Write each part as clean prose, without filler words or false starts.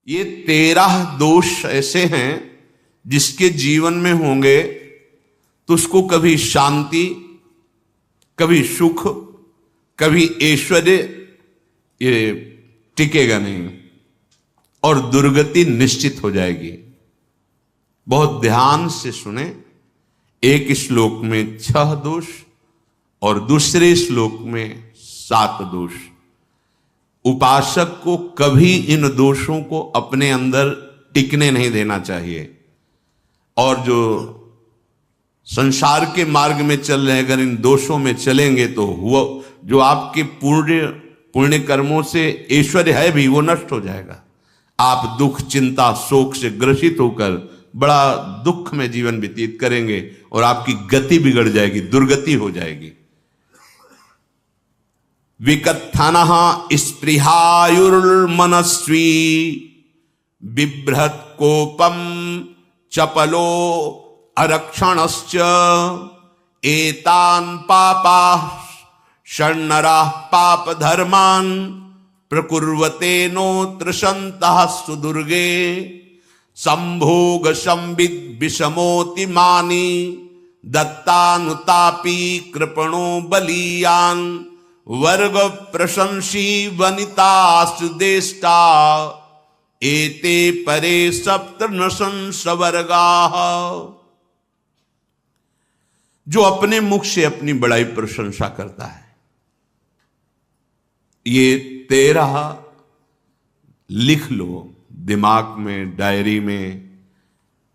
ये 13 दोष ऐसे हैं जिसके जीवन में होंगे तो उसको कभी शांति, कभी सुख, कभी ऐश्वर्य ये टिकेगा नहीं और दुर्गति निश्चित हो जाएगी। बहुत ध्यान से सुने। एक श्लोक में 6 दोष और दूसरे श्लोक में 7 दोष। उपासक को कभी इन दोषों को अपने अंदर टिकने नहीं देना चाहिए। और जो संसार के मार्ग में चल रहे हैं, अगर इन दोषों में चलेंगे तो हुआ जो आपके पुण्य कर्मों से ऐश्वर्य है भी वो नष्ट हो जाएगा। आप दुख, चिंता, शोक से ग्रसित होकर बड़ा दुख में जीवन व्यतीत करेंगे और आपकी गति बिगड़ जाएगी, दुर्गति हो जाएगी। विकत्थनः स्पृहायुर्मनस्वी बिभ्रत कोपम चपलो अरक्षणश्च एतान् पापाः षण्णराः पाप धर्मान् प्रकुर्वते नोत्र सन्तः सुदुर्गे संभोग संविद विषमोति मानी दत्तानुतापी कृपणो बलीयान् वर्ग प्रशंसी वनितास्तु देष्टा एते परे सप्तनशंस वर्गाः। जो अपने मुख से अपनी बड़ाई प्रशंसा करता है, ये 13 लिख लो दिमाग में, डायरी में,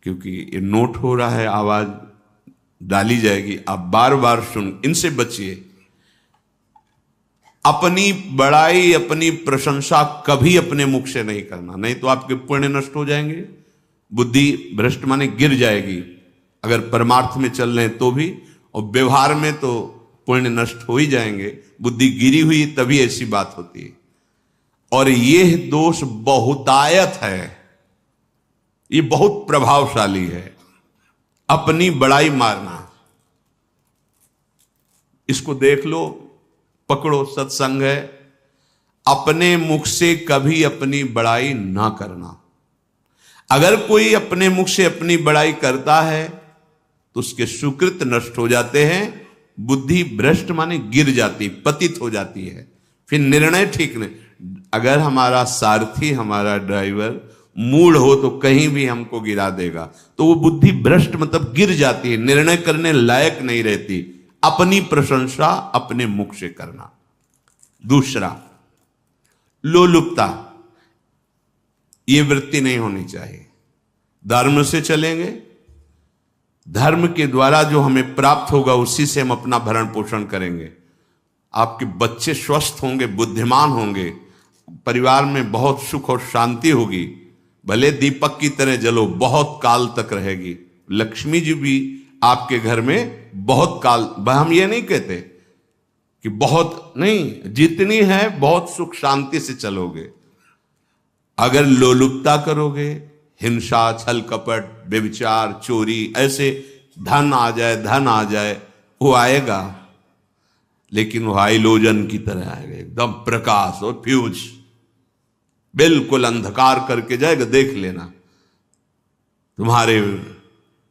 क्योंकि ये नोट हो रहा है, आवाज डाली जाएगी, आप बार बार सुन, इनसे बचिए। अपनी बड़ाई, अपनी प्रशंसा कभी अपने मुख से नहीं करना, नहीं तो आपके पुण्य नष्ट हो जाएंगे, बुद्धि भ्रष्ट माने गिर जाएगी। अगर परमार्थ में चल रहे हैं तो भी, और व्यवहार में तो पुण्य नष्ट हो ही जाएंगे। बुद्धि गिरी हुई तभी ऐसी बात होती है। और यह दोष बहुतायत है, ये बहुत प्रभावशाली है। अपनी बड़ाई मारना, इसको देख लो, पकड़ो, सत्संग है। अपने मुख से कभी अपनी बड़ाई ना करना। अगर कोई अपने मुख से अपनी बड़ाई करता है तो उसके सुकृत नष्ट हो जाते हैं, बुद्धि भ्रष्ट माने गिर जाती, पतित हो जाती है, फिर निर्णय ठीक नहीं। अगर हमारा सारथी, हमारा ड्राइवर मूढ़ हो तो कहीं भी हमको गिरा देगा, तो वो बुद्धि भ्रष्ट मतलब गिर जाती है, निर्णय करने लायक नहीं रहती। अपनी प्रशंसा अपने मुख से करना। दूसरा, लोलुपता, ये वृत्ति नहीं होनी चाहिए। धर्म से चलेंगे, धर्म के द्वारा जो हमें प्राप्त होगा उसी से हम अपना भरण पोषण करेंगे। आपके बच्चे स्वस्थ होंगे, बुद्धिमान होंगे, परिवार में बहुत सुख और शांति होगी। भले दीपक की तरह जलो, बहुत काल तक रहेगी। लक्ष्मी जी भी आपके घर में बहुत काल, हम ये नहीं कहते कि बहुत नहीं, जितनी है बहुत सुख शांति से चलोगे। अगर लोलुपता करोगे, हिंसा, छल कपट, व्यभिचार, चोरी, ऐसे धन आ जाए, वो आएगा, लेकिन वो हाइलोजन की तरह आएगा, एकदम प्रकाश और फ्यूज, बिल्कुल अंधकार करके जाएगा। देख लेना, तुम्हारे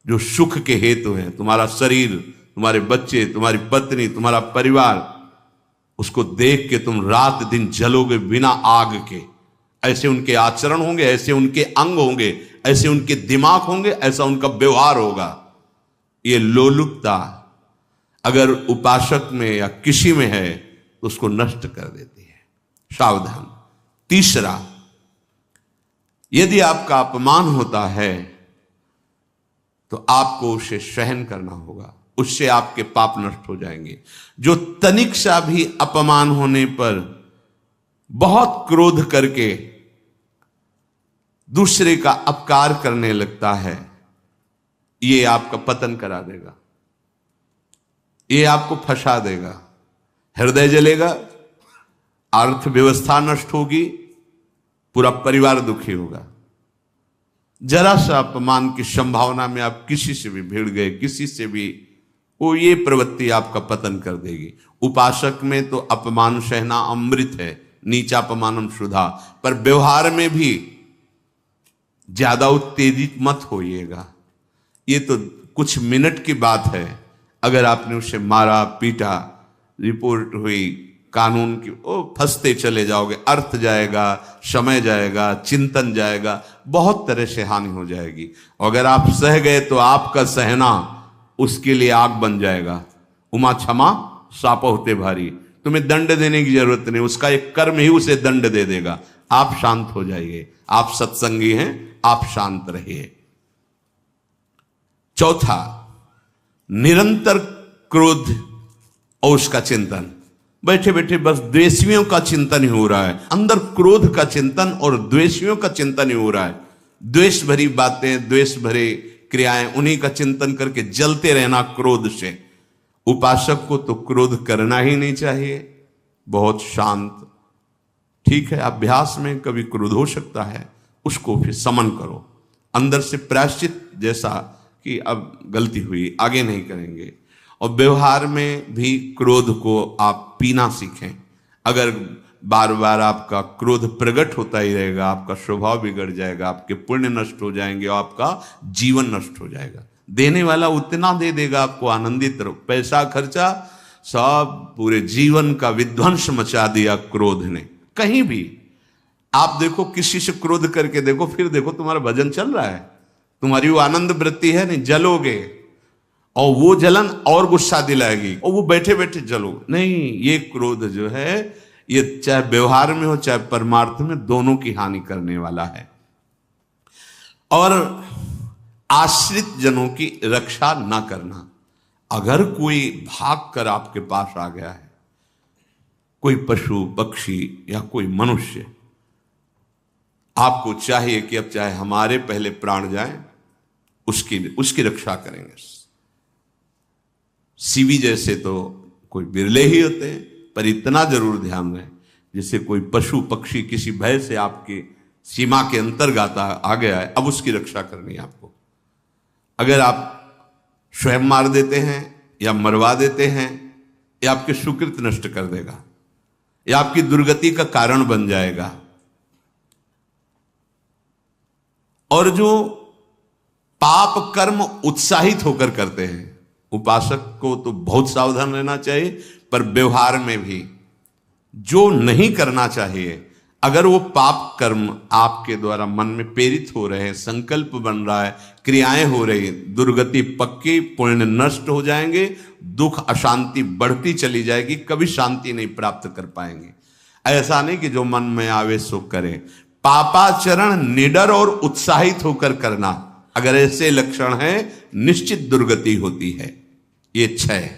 जो सुख के हेतु हैं, तुम्हारा शरीर, तुम्हारे बच्चे, तुम्हारी पत्नी, तुम्हारा परिवार, उसको देख के तुम रात दिन जलोगे बिना आग के। ऐसे उनके आचरण होंगे, ऐसे उनके अंग होंगे, ऐसे उनके दिमाग होंगे, ऐसा उनका व्यवहार होगा। ये लोलुपता अगर उपासक में या किसी में है तो उसको नष्ट कर देती है। सावधान। तीसरा, यदि आपका अपमान होता है तो आपको उसे सहन करना होगा, उससे आपके पाप नष्ट हो जाएंगे। जो तनिक सा भी अपमान होने पर बहुत क्रोध करके दूसरे का अपकार करने लगता है, ये आपका पतन करा देगा, ये आपको फंसा देगा, हृदय जलेगा, अर्थव्यवस्था नष्ट होगी, पूरा परिवार दुखी होगा। जरा सा अपमान की संभावना में आप किसी से भी भिड़ गए, किसी से भी, वो ये प्रवृत्ति आपका पतन कर देगी। उपासक में तो अपमान सहना अमृत है, नीचापमानम सुधा, पर व्यवहार में भी ज्यादा उत्तेजित मत होइएगा। ये तो कुछ मिनट की बात है, अगर आपने उसे मारा पीटा, रिपोर्ट हुई कानून की, ओ फंसते चले जाओगे, अर्थ जाएगा, समय जाएगा, चिंतन जाएगा, बहुत तरह से हानि हो जाएगी। अगर आप सह गए तो आपका सहना उसके लिए आग बन जाएगा। उमा क्षमा साप होते भारी, तुम्हें दंड देने की जरूरत नहीं, उसका एक कर्म ही उसे दंड दे देगा। आप शांत हो जाइए, आप सत्संगी हैं, आप शांत रहिए। चौथा, निरंतर क्रोध और उसका चिंतन। बैठे बैठे बस द्वेषियों का चिंतन ही हो रहा है, अंदर क्रोध का चिंतन और द्वेषियों का चिंतन ही हो रहा है। द्वेष भरी बातें, द्वेष भरे क्रियाएं, उन्हीं का चिंतन करके जलते रहना क्रोध से। उपासक को तो क्रोध करना ही नहीं चाहिए, बहुत शांत। ठीक है, अभ्यास में कभी क्रोध हो सकता है, उसको फिर समन करो, अंदर से प्रायश्चित जैसा कि अब गलती हुई, आगे नहीं करेंगे। और व्यवहार में भी क्रोध को आप पीना सीखें। अगर बार बार आपका क्रोध प्रकट होता ही रहेगा, आपका स्वभाव बिगड़ जाएगा, आपके पुण्य नष्ट हो जाएंगे और आपका जीवन नष्ट हो जाएगा। देने वाला उतना दे देगा, आपको आनंदित रहो, पैसा खर्चा सब पूरे जीवन का विध्वंस मचा दिया क्रोध ने। कहीं भी आप देखो, किसी से क्रोध करके देखो, फिर देखो तुम्हारा भजन चल रहा है, तुम्हारी वो आनंद वृत्ति है नहीं, जलोगे और वो जलन और गुस्सा दिलाएगी और वो बैठे बैठे जलोगे नहीं। ये क्रोध जो है, ये चाहे व्यवहार में हो चाहे परमार्थ में, दोनों की हानि करने वाला है। और आश्रित जनों की रक्षा ना करना। अगर कोई भाग कर आपके पास आ गया है, कोई पशु पक्षी या कोई मनुष्य, आपको चाहिए कि अब चाहे हमारे पहले प्राण जाएं, उसकी रक्षा करेंगे। सीवी जैसे तो कोई बिरले ही होते हैं, पर इतना जरूर ध्यान रहे, जैसे कोई पशु पक्षी किसी भय से आपकी सीमा के अंतर्गत आ गया है, अब उसकी रक्षा करनी है आपको। अगर आप स्वयं मार देते हैं या मरवा देते हैं, या आपके सुकृत नष्ट कर देगा, या आपकी दुर्गति का कारण बन जाएगा। और जो पाप कर्म उत्साहित होकर करते हैं, उपासक को तो बहुत सावधान रहना चाहिए, पर व्यवहार में भी जो नहीं करना चाहिए, अगर वो पाप कर्म आपके द्वारा मन में प्रेरित हो रहे हैं, संकल्प बन रहा है, क्रियाएं हो रही, दुर्गति पक्की, पुण्य नष्ट हो जाएंगे, दुख अशांति बढ़ती चली जाएगी, कभी शांति नहीं प्राप्त कर पाएंगे। ऐसा नहीं कि जो मन में आवे सो करे। पापाचरण निडर और उत्साहित होकर करना, अगर ऐसे लक्षण है, निश्चित दुर्गति होती है। ये 6,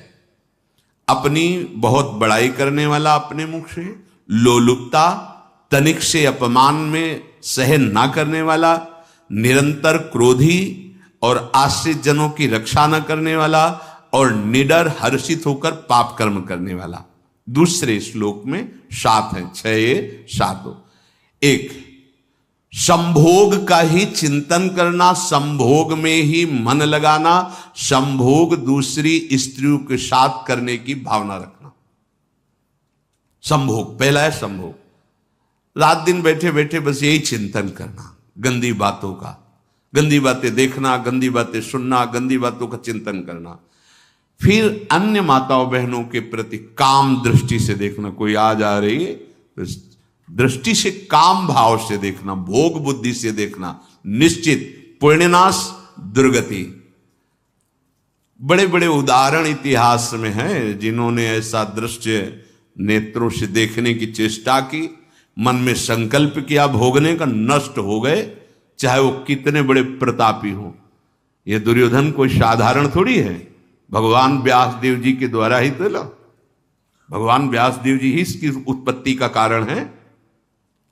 अपनी बहुत बड़ाई करने वाला अपने मुख से, लोलुपता, तनिक से अपमान में सहन ना करने वाला, निरंतर क्रोधी और आश्रित जनों की रक्षा न करने वाला, और निडर हर्षित होकर पाप कर्म करने वाला। दूसरे श्लोक में 7 है, 6 ये 7 हो। 1, संभोग का ही चिंतन करना, संभोग में ही मन लगाना, संभोग दूसरी स्त्रियों के साथ करने की भावना रखना। संभोग पहला है, संभोग। रात दिन बैठे बैठे बस यही चिंतन करना, गंदी बातों का, गंदी बातें देखना, गंदी बातें सुनना, गंदी बातों का चिंतन करना। फिर अन्य माताओं बहनों के प्रति काम दृष्टि से देखना, कोई आ जा रही है तो दृष्टि से, काम भाव से देखना, भोग बुद्धि से देखना, निश्चित पुण्यनाश दुर्गति। बड़े बड़े उदाहरण इतिहास में हैं जिन्होंने ऐसा दृश्य नेत्रों से देखने की चेष्टा की, मन में संकल्प किया भोगने का, नष्ट हो गए, चाहे वो कितने बड़े प्रतापी हो। ये दुर्योधन कोई साधारण थोड़ी है, भगवान व्यासदेव जी के द्वारा ही तो लो, भगवान व्यासदेव जी ही इसकी उत्पत्ति का कारण है।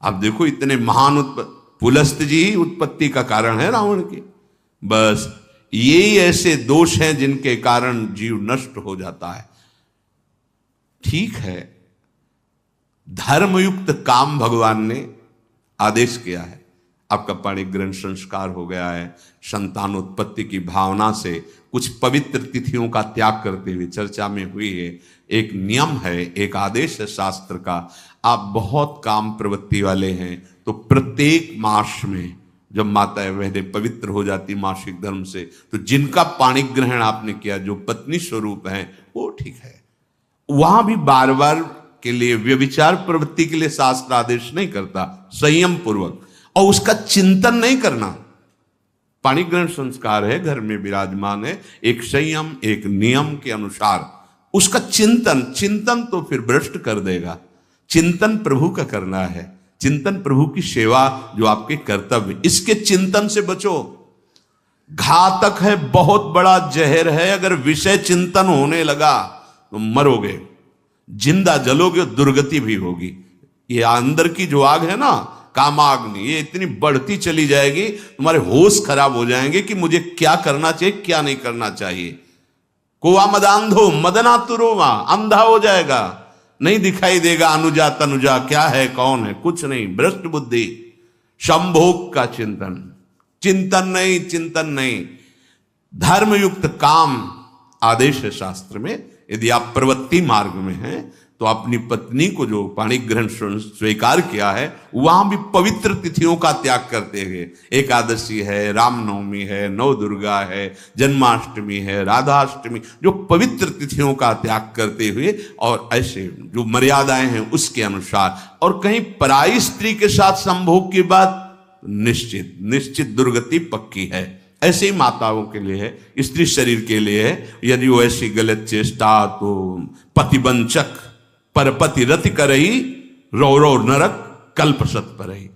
आप देखो, इतने महान पुलस्त जी ही उत्पत्ति का कारण है रावण की। बस यही ऐसे दोष हैं जिनके कारण जीव नष्ट हो जाता है। ठीक है, धर्मयुक्त काम भगवान ने आदेश किया है, आपका पाणिक ग्रंथ संस्कार हो गया है, संतानोत्पत्ति की भावना से कुछ पवित्र तिथियों का त्याग करते हुए चर्चा में हुई है। एक नियम है, एक आदेश है शास्त्र का। आप बहुत काम प्रवृत्ति वाले हैं तो प्रत्येक मास में जब माताएं बहनें पवित्र हो जाती मासिक धर्म से, तो जिनका पाणी ग्रहण आपने किया, जो पत्नी स्वरूप है, वो ठीक है। वहां भी बार बार के लिए व्यभिचार प्रवृत्ति के लिए शास्त्र आदेश नहीं करता, संयम पूर्वक, और उसका चिंतन नहीं करना। पाणी ग्रहण संस्कार है, घर में विराजमान है, एक संयम एक नियम के अनुसार उसका चिंतन तो फिर भ्रष्ट कर देगा। चिंतन प्रभु का करना है, चिंतन प्रभु की सेवा जो आपके कर्तव्य, इसके चिंतन से बचो। घातक है, बहुत बड़ा जहर है। अगर विषय चिंतन होने लगा तो मरोगे, जिंदा जलोगे, दुर्गति भी होगी। ये अंदर की जो आग है ना, कामाग्नि, ये इतनी बढ़ती चली जाएगी, तुम्हारे होश खराब हो जाएंगे कि मुझे क्या करना चाहिए क्या नहीं करना चाहिए। कुआ मदांधो मदनातुरोवा, अंधा हो जाएगा, नहीं दिखाई देगा अनुजा तनुजा क्या है कौन है, कुछ नहीं, भ्रष्ट बुद्धि। संभोग का चिंतन नहीं। धर्मयुक्त काम आदेश है शास्त्र में। यदि आप प्रवृत्ति मार्ग में हैं तो अपनी पत्नी को जो पाणी ग्रहण स्वीकार किया है, वहां भी पवित्र तिथियों का त्याग करते हुए, एकादशी है, रामनवमी है, नव दुर्गा है, जन्माष्टमी है, राधाष्टमी, जो पवित्र तिथियों का त्याग करते हुए और ऐसे जो मर्यादाएं हैं उसके अनुसार, और कहीं पराई स्त्री के साथ संभोग की बात निश्चित दुर्गति पक्की है। ऐसे ही माताओं के लिए है, स्त्री शरीर के लिए है। यदि वो ऐसी गलत चेष्टा, तो पतिवंचक परपति रति करही, रौरव नरक कल्प सत परही।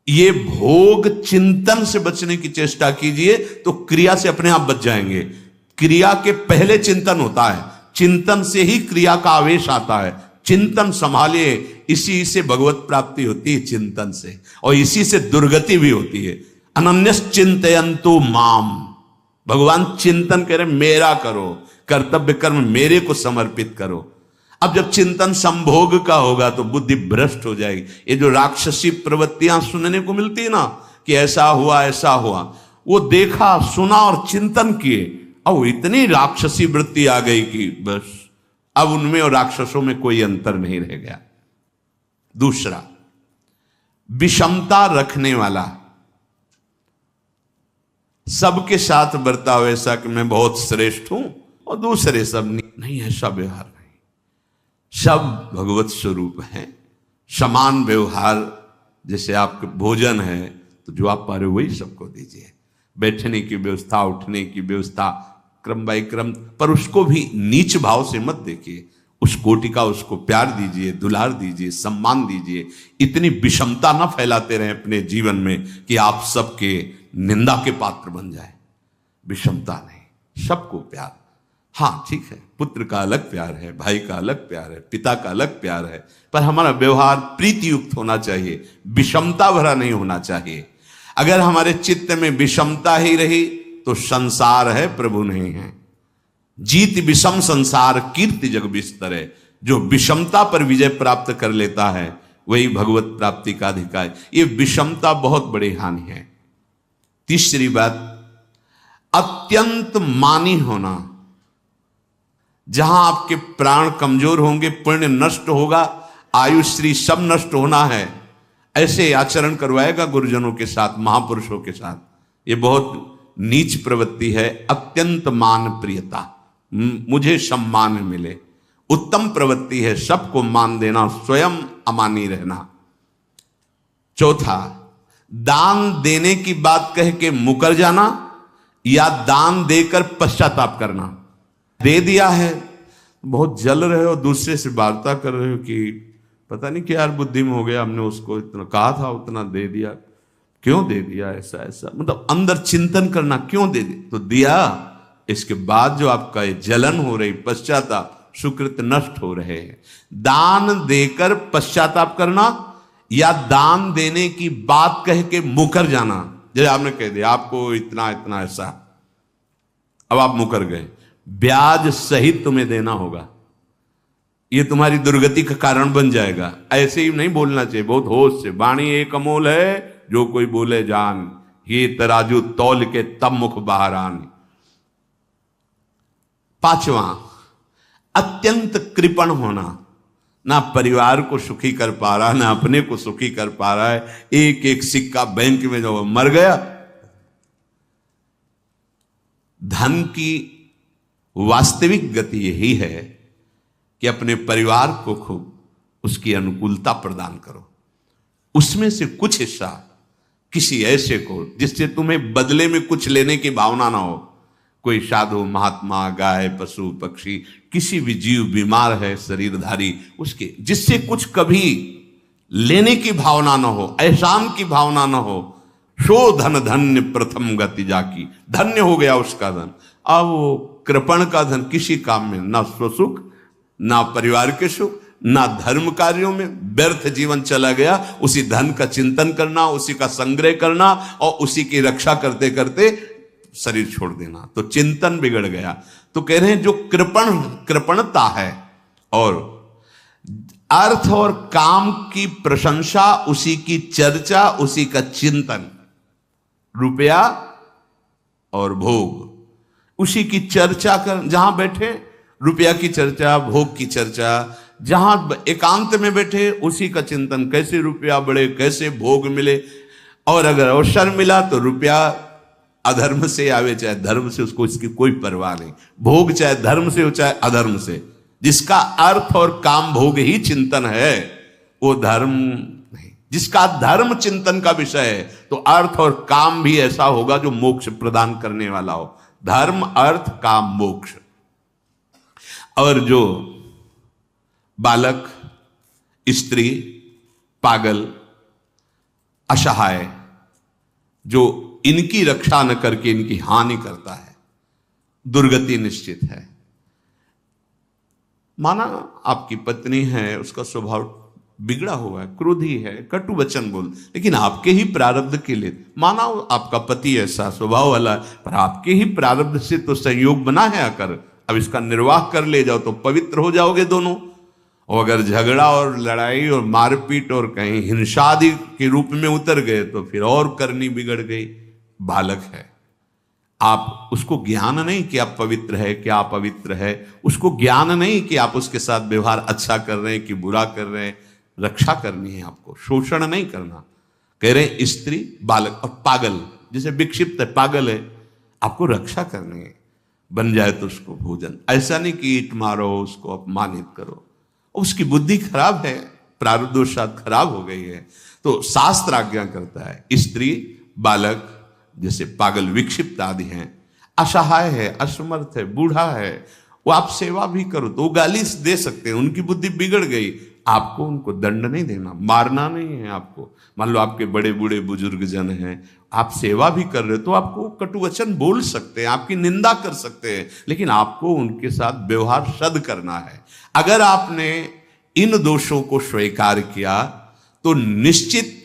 ये भोग चिंतन से बचने की चेष्टा कीजिए तो क्रिया से अपने आप बच जाएंगे। क्रिया के पहले चिंतन होता है, चिंतन से ही क्रिया का आवेश आता है। चिंतन संभालिए, इसी से भगवत प्राप्ति होती है, चिंतन से, और इसी से दुर्गति भी होती है। अनन्यश्चिन्तयन्तु माम, भगवान चिंतन कह रहे मेरा करो, कर्तव्य कर्म मेरे को समर्पित करो। अब जब चिंतन संभोग का होगा तो बुद्धि भ्रष्ट हो जाएगी। ये जो राक्षसी प्रवृत्तियां सुनने को मिलती है ना, कि ऐसा हुआ, वो देखा सुना और चिंतन किए, अब इतनी राक्षसी वृत्ति आ गई कि बस अब उनमें और राक्षसों में कोई अंतर नहीं रह गया। दूसरा, विषमता रखने वाला, सबके साथ बर्ताव ऐसा कि मैं बहुत श्रेष्ठ हूं और दूसरे सब नहीं, ऐसा व्यवहार नहीं। सब भगवत स्वरूप हैं, समान व्यवहार। जैसे आपके भोजन है तो जो आप पा रहे हो वही सबको दीजिए, बैठने की व्यवस्था, उठने की व्यवस्था, क्रम बाय क्रम, पर उसको भी नीच भाव से मत देखिए। उस कोटि का उसको प्यार दीजिए, दुलार दीजिए, सम्मान दीजिए। इतनी विषमता न फैलाते रहें अपने जीवन में कि आप सबके निंदा के पात्र बन जाए। विषमता नहीं, सबको प्यार। हाँ ठीक है, पुत्र का अलग प्यार है, भाई का अलग प्यार है, पिता का अलग प्यार है, पर हमारा व्यवहार प्रीति युक्त होना चाहिए, विषमता भरा नहीं होना चाहिए। अगर हमारे चित्त में विषमता ही रही तो संसार है, प्रभु नहीं है। जीत विषम संसार कीर्ति जग बिस्तरे। जो विषमता पर विजय प्राप्त कर लेता है वही भगवत प्राप्ति का अधिकारी। ये विषमता बहुत बड़ी हानि है। तीसरी बात, अत्यंत मानी होना। जहां आपके प्राण कमजोर होंगे, पुण्य नष्ट होगा, आयुश्री सब नष्ट होना है, ऐसे आचरण करवाएगा गुरुजनों के साथ, महापुरुषों के साथ। ये बहुत नीच प्रवृत्ति है। अत्यंत मान प्रियता, मुझे सम्मान मिले, उत्तम प्रवृत्ति है। सबको मान देना, स्वयं अमानी रहना। चौथा, दान देने की बात कह के मुकर जाना या दान देकर पश्चाताप करना। दे दिया है, बहुत जल रहे हो, दूसरे से वार्ता कर रहे हो कि पता नहीं क्या यार बुद्धि में हो गया, हमने उसको इतना कहा था, उतना दे दिया, क्यों दे दिया, ऐसा ऐसा, मतलब अंदर चिंतन करना, क्यों दे तो दिया। इसके बाद जो आपका ये जलन हो रही, पश्चाताप, सुकृत नष्ट हो रहे हैं। दान देकर पश्चाताप करना या दान देने की बात कह के मुकर जाना। जैसे आपने कह दिया आपको इतना इतना ऐसा, अब आप मुकर गए, ब्याज सहित तुम्हें देना होगा, ये तुम्हारी दुर्गति का कारण बन जाएगा। ऐसे ही नहीं बोलना चाहिए, बहुत होश से। वाणी एक अमोल है, जो कोई बोले जान, ये तराजू तौल के तब मुख बाहर आन। पांचवा, अत्यंत कृपण होना। ना परिवार को सुखी कर पा रहा, ना अपने को सुखी कर पा रहा है। एक एक सिक्का बैंक में जो मर गया। धन की वास्तविक गति यही है कि अपने परिवार को खूब उसकी अनुकूलता प्रदान करो, उसमें से कुछ हिस्सा किसी ऐसे को जिससे तुम्हें बदले में कुछ लेने की भावना ना हो। कोई साधु महात्मा, गाय, पशु पक्षी, किसी भी जीव बीमार है शरीरधारी, उसके जिससे कुछ कभी लेने की भावना ना हो, एहसान की भावना ना हो। सो धन धन्य प्रथम गति जाकी, धन्य हो गया उसका धन। अब वो कृपण का धन किसी काम में ना स्वसुख, ना परिवार के सुख, ना धर्म कार्यों में, व्यर्थ जीवन चला गया। उसी धन का चिंतन करना, उसी का संग्रह करना और उसी की रक्षा करते करते शरीर छोड़ देना, तो चिंतन बिगड़ गया। तो कह रहे हैं जो कृपणता है और अर्थ और काम की प्रशंसा, उसी की चर्चा, उसी का चिंतन, रुपया और भोग, उसी की चर्चा कर, जहां बैठे रुपया की चर्चा, भोग की चर्चा, जहां एकांत में बैठे उसी का चिंतन, कैसे रुपया बढ़े, कैसे भोग मिले। और अगर अवसर मिला तो रुपया अधर्म से आवे चाहे धर्म से, उसको इसकी कोई परवाह नहीं। भोग चाहे धर्म से हो चाहे अधर्म से, जिसका अर्थ और काम भोग ही चिंतन है वो धर्म नहीं। जिसका धर्म चिंतन का विषय है तो अर्थ और काम भी ऐसा होगा जो मोक्ष प्रदान करने वाला हो। धर्म, अर्थ, काम, मोक्ष। और जो बालक, स्त्री, पागल, असहाय, जो इनकी रक्षा न करके इनकी हानि करता है, दुर्गति निश्चित है। माना आपकी पत्नी है, उसका स्वभाव बिगड़ा हुआ है, क्रोधी है, कटु वचन बोल, लेकिन आपके ही प्रारब्ध के लिए, माना आपका पति ऐसा स्वभाव वाला, पर आपके ही प्रारब्ध से तो संयोग बना है आकर, अब इसका निर्वाह कर ले जाओ तो पवित्र हो जाओगे दोनों। और अगर झगड़ा और लड़ाई और मारपीट और कहीं हिंसा आदि के रूप में उतर गए तो फिर और करनी बिगड़ गई। बालक है, आप उसको ज्ञान नहीं कि आप पवित्र है, कि आप पवित्र है, उसको ज्ञान नहीं कि आप उसके साथ व्यवहार अच्छा कर रहे हैं कि बुरा कर रहे हैं। रक्षा करनी है आपको, शोषण नहीं करना। कह रहे हैं स्त्री, बालक और पागल, जैसे विक्षिप्त है, पागल है, आपको रक्षा करनी है। बन जाए तो उसको भोजन, ऐसा नहीं कि ईंट मारो, उसको अपमानित करो। उसकी बुद्धि खराब है, प्रारब्धवशात खराब हो गई है, तो शास्त्र आज्ञा करता है स्त्री, बालक, जैसे पागल, विक्षिप्त आदि हैं, असहाय है, असमर्थ है, बूढ़ा है, वो आप सेवा भी करो तो वो गाली दे सकते हैं, उनकी बुद्धि बिगड़ गई। आपको उनको दंड नहीं देना, मारना नहीं है आपको। मान लो आपके बड़े बूढ़े बुजुर्ग जन हैं, आप सेवा भी कर रहे हो तो आपको कटु वचन बोल सकते हैं, आपकी निंदा कर सकते हैं, लेकिन आपको उनके साथ व्यवहार सद करना है। अगर आपने इन दोषों को स्वीकार किया तो निश्चित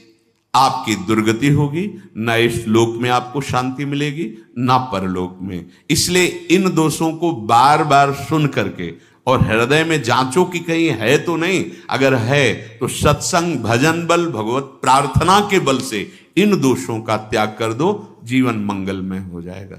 आपकी दुर्गति होगी, ना इस लोक में आपको शांति मिलेगी ना परलोक में। इसलिए इन दोषों को बार बार सुन करके और हृदय में जांचो कि कहीं है तो नहीं। अगर है तो सत्संग, भजन बल, भगवत प्रार्थना के बल से इन दोषों का त्याग कर दो, जीवन मंगलमय हो जाएगा।